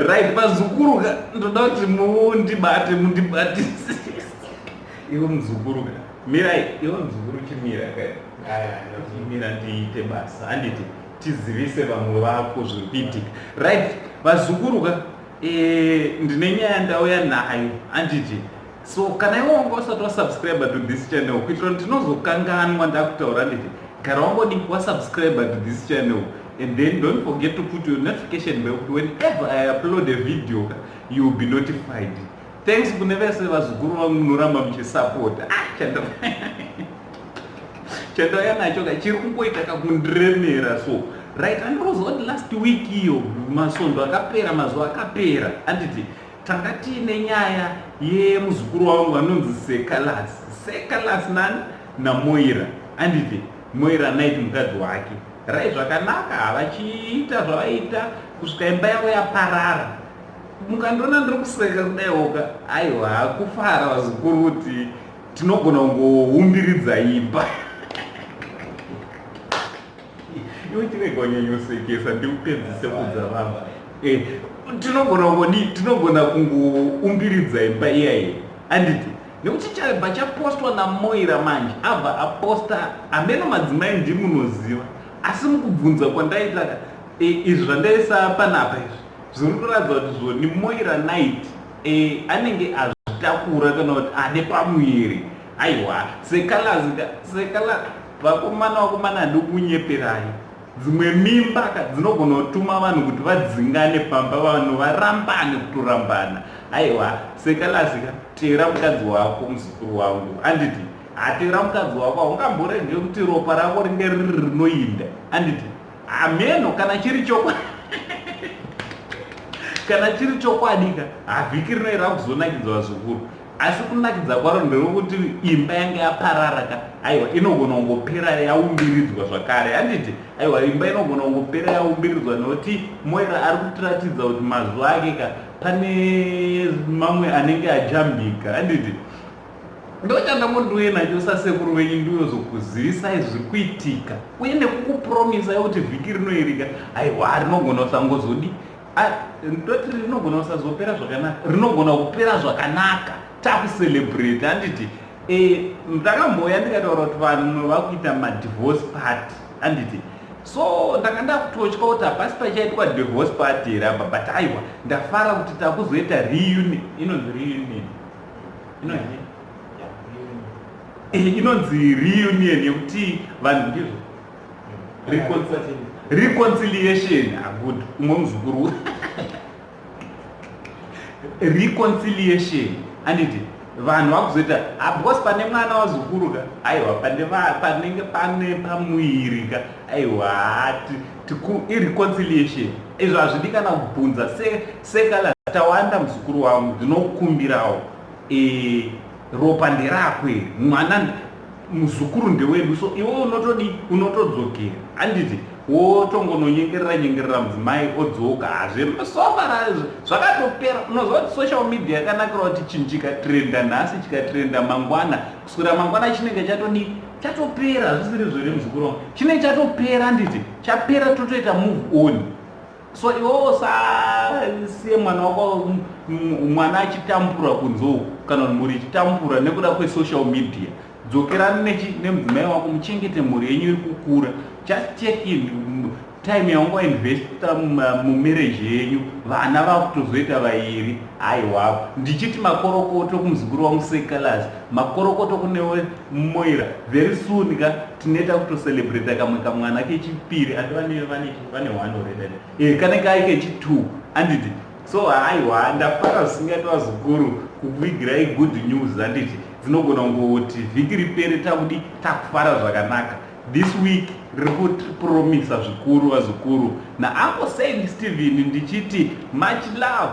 Right, vazukuru ndoda kuti mundibate iwe muzukuru mirai iwe muzukuru chimira chimira ndiite basa handiti tizivise vamwe vako zviri kuitika. Right, vazukuru ndine nyaya ndauya nayo handiti. So kana iwe wanga usati wasubscribe to this channel kuitira kuti ndinozokanganwa ndakutaura nditi gara wangodi wasubscribe to this channel. And then don't forget to put your notification bell whenever I upload a video, you will be notified. Thanks for never say vazukuru vangu munoramba muchisupport. Chando yana choka chiri kungoita kakundiremera so. Right, and was what last week iyo masondo akapera mazuva akapera anditi tanga tiine nyaya yemuzukuru wangu anonzi Seh Calaz. Seh Calaz nani na Moira anditi Moira naiti mukadzi wake. Right, zvakanaka havachiita zvavaita kusvika imba yavo yaparara. Mukandona ndiri kuseka kudaiwoka aiwa kufara vazukuru kuti tinogona kungoumbiridza imba. Iwe tirega kunyanyosekesa ndikupedzise kudza vava. Tinogona kungoumbiridza imba iyayi handiti nekuti chabva chapostwa naMoira manje abva aposta ameno madzimai ndimunoziva. Asi mukubvunza kwandaita izvi zvandaisa panapa izvi zviri kuratidza kuti zvo ni Moira night anenge azvitakura kana kuti ane pamuviri. Aiwa Seh Calaz vakomana hadi kunyeperai. Dzimwe mimba dzinogona kutuma vanhu kuti vadzingane pamba vanhu varambane kutorambana. Aiwa Seh Calaz teera mukadzi wako muzukuru wangu handiti atera mukadzi wako haungamborege kuti ropa rako ringe riri rinoinda handiti ameno kana chiri chokwadika havhiki rinoira kuzonakidza vazukuru. Asi kunakidza kwaro nderokuti imba yange yapararaka aiwa inogona kungopera yaumbiridzwa zvakare handiti aiwa imba inogona kungopera yaumbiridzwa nekuti Moira ari kutiratidza kuti mazuva ake pane mamwe anenge ajambika handiti. Ndochanda munduwe nacho sasekuru wenyu ndiyozokuzivisai zviri kuitika uye nekukupromisa kuti vhiki rinoirika aiwa rinogona kusangozodi ndoti rinogona kusazopera zvakanaka rinogona kupera zvakanaka takucelebrate handiti. Ndakamboya ndikataura kuti vanhu vakuita madivorce party handiti. So ndakanda kutotya kuti hapasi pachaitwa divorce party here apa but aiwa ndafara kuti takuzoita reunion. Inonzi reunion inonzi reunion yekuti vanhu ndizvo reconciliation good umwe muzukuru reconciliation handiti vanhu vakuzoita because pane mwana wazukuru aiwa panenge pane pamuviri aiwa ireconciliation izvo hazvidi kana kubvunza Seh Calaz tawanda muzukuru wangu ndinokukumbirawo ropa nderakwe mwana muzukuru ndewedu so iwe unotodzokera handiti wotongononyengerera mudzimai odzoka hazvesofara zvakatopera. Unozva kuti social media yakanakira kuti chinhu chikatrenda nhasi chikatrenda mangwana kuswera mangwana chinenge chatopera zvisiri zvere muzukuru wangu chinenge chatopera handiti chapera totoita move on. So iwewo sasiye mwana wako mwana achitampura kunzou kana kuti mhuri ichitampura nekuda kwesocial media. Dzokerani nemudzimai wako muchengete mhuri yenyu iri kukura. Just check in time yaungainvesta mumarriage yenyu vana vakutozoita vairi. Aiwa ndichiti makorokoto kumuzukuru wangu Seh Calaz makorokoto kunewe Moira very soon tinoita kutocelebrate kamwe kamwana kechipiri ati vane 1 already kana kai kechi2 handiti. So aiwa ndafara zvisingati vazukuru kuvigirai good news handiti dzinogona kungoti vhiki ripere takufara zvakanaka. This week riri kutipromisa zvikuru vazukuru naAnko Saint Steven ndichiti much love.